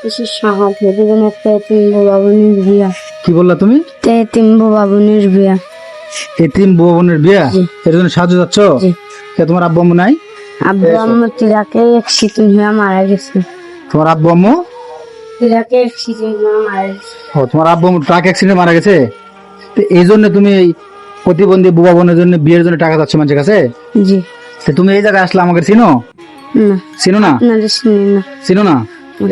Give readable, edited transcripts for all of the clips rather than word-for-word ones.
কিছু সাহায্য দিবেন, একটা এতিম বাবা বোনের বিয়া। কি বললা তুমি? এতিম বাবা বোনের বিয়া। এতিম বউ বোনের বিয়া, জি। এর জন্য সাহায্য চাচ্ছ? জি। কে তোমার আব্বু আম্মু নাই? আব্বু আম্মু তিরাকে অ্যাক্সিডেন্ট হয়ে মারা গেছে। তোমার আব্বু আম্মু? তিরাকে অ্যাক্সিডেন্ট হয়ে মারা গেছে। ও, তোমার আব্বু আম্মু ট্রাক অ্যাক্সিডেন্টে মারা গেছে। তো এই জন্য তুমি এই প্রতিবন্ধী বুবা বোনের জন্য বিয়ের জন্য টাকা চাচ্ছ মানুষের কাছে? জি। তো তুমি এই জায়গায় আসলে আমাকে চিনো? না, চিনো না? আপনাদের শুনি না। চিনো না,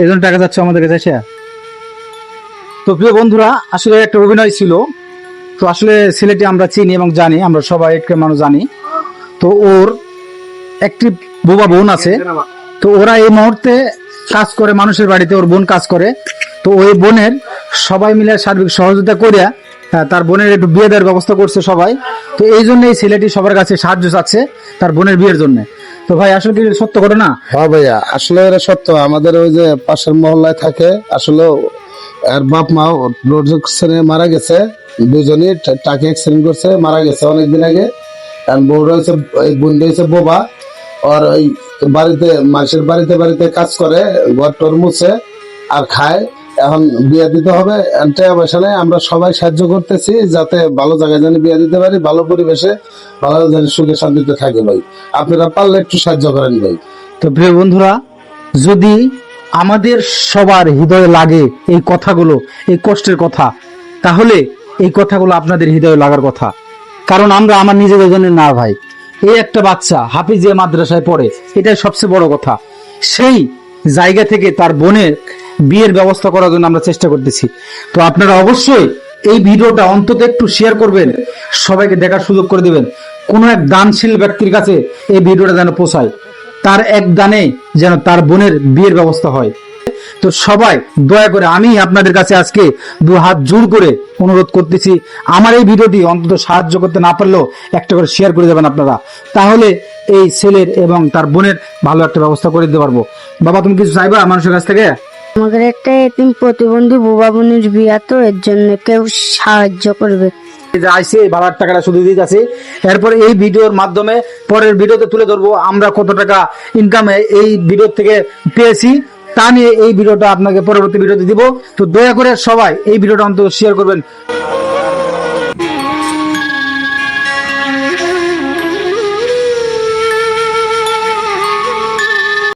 এই জন্য টাকা চাচ্ছ আমাদের কাছে এসে? তো প্রিয় বন্ধুরা, আসলে একটা অভিনয় ছিল। তো আসলে ছেলেটি আমরা চিনি এবং জানি, আমরা সবাই একটা মানুষ জানি। তো ওর একটি বোবা বোন আছে। তো ওরা এই মুহূর্তে কাজ করে মানুষের বাড়িতে, ওর বোন কাজ করে। তো ওই বোনের সবাই মিলে সার্বিক সহযোগিতা করিয়া তার বোনের একটু বিয়ে দেওয়ার ব্যবস্থা করছে সবাই। তো এই জন্য এই ছেলেটি সবার কাছে সাহায্য চাচ্ছে তার বোনের বিয়ের জন্য। তো ভাই, আসলে কি সত্য ঘটনা? হ্যাঁ ভাইয়া, আসলে এটা সত্য। আমাদের ওই যে পাশের মহল্লায় থাকে, আসলে আর বাপ মা রোড অ্যাক্সিডেন্টে মারা গেছে। দুজনই ট্রাকে অ্যাক্সিডেন্ট করছে, মারা গেছে অনেকদিন আগে। আর বউ রয়েছে, এই বোন রয়েছে বোবা। আর ওই বাড়িতে মানুষের বাড়িতে বাড়িতে কাজ করে, ঘর টর মুছে আর খায়। এখন বিয়ে দিতে হবে, টাকা পয়সা নেই। আমরা সবাই সাহায্য করতেছি যাতে ভালো জায়গায় জানি বিয়ে দিতে পারি, ভালো পরিবেশে, ভালো জানি সুখে শান্তিতে থাকে ভাই। আপনারা পারলে একটু সাহায্য করেন ভাই। তো প্রিয় বন্ধুরা, যদি আমাদের সবার হৃদয়ে লাগে এই কথাগুলো, এই কষ্টের কথা, তাহলে এই কথাগুলো আপনাদের হৃদয়ে লাগার কথা। কারণ আমরা আমার নিজেদের জন্য না ভাই, এই একটা বাচ্চা হাফিজিয়া মাদ্রাসায় পড়ে, এটাই সবচেয়ে বড় কথা। সেই জায়গা থেকে তার বোনের বিয়ের ব্যবস্থা করার জন্য আমরা চেষ্টা করতেছি। তো আপনারা অবশ্যই এই ভিডিওটা অন্তত একটু শেয়ার করবেন, সবাইকে দেখার সুযোগ করে দিবেন। কোনো এক দানশীল ব্যক্তির কাছে এই ভিডিওটা যেন পৌঁছায়, তার এক দানে যেন তার বোনের বিয়ের ব্যবস্থা হয়। তো সবাই দয়া করে, আমি আপনাদের কাছে আজকে দু হাত জোর করে অনুরোধ করতেছি, আমার এই ভিডিওটি অন্তত সাহায্য করতে না পারলেও একটা করে শেয়ার করে দেবেন আপনারা। তাহলে এই ছেলের এবং তার বোনের ভালো একটা ব্যবস্থা করে দিতে পারবো। বাবা, তুমি কিছু চাইবা মানুষের কাছ থেকে? আমাদের একটা এতিম প্রতিবন্ধী বাবা বোনের বিয়া, তো এর জন্য কেউ সাহায্য করবে। আইসে ভাড়ার টাকাটা শুধু দিতে আছে। এরপরে এই ভিডিওর মাধ্যমে পরের ভিডিওতে তুলে ধরবো আমরা কত টাকা ইনকামে এই ভিডিও থেকে পেয়েছি, তা নিয়ে এই ভিডিওটা আপনাকে পরবর্তী ভিডিওতে দিব। তো দয়া করে সবাই এই ভিডিওটা অন্তত শেয়ার করবেন।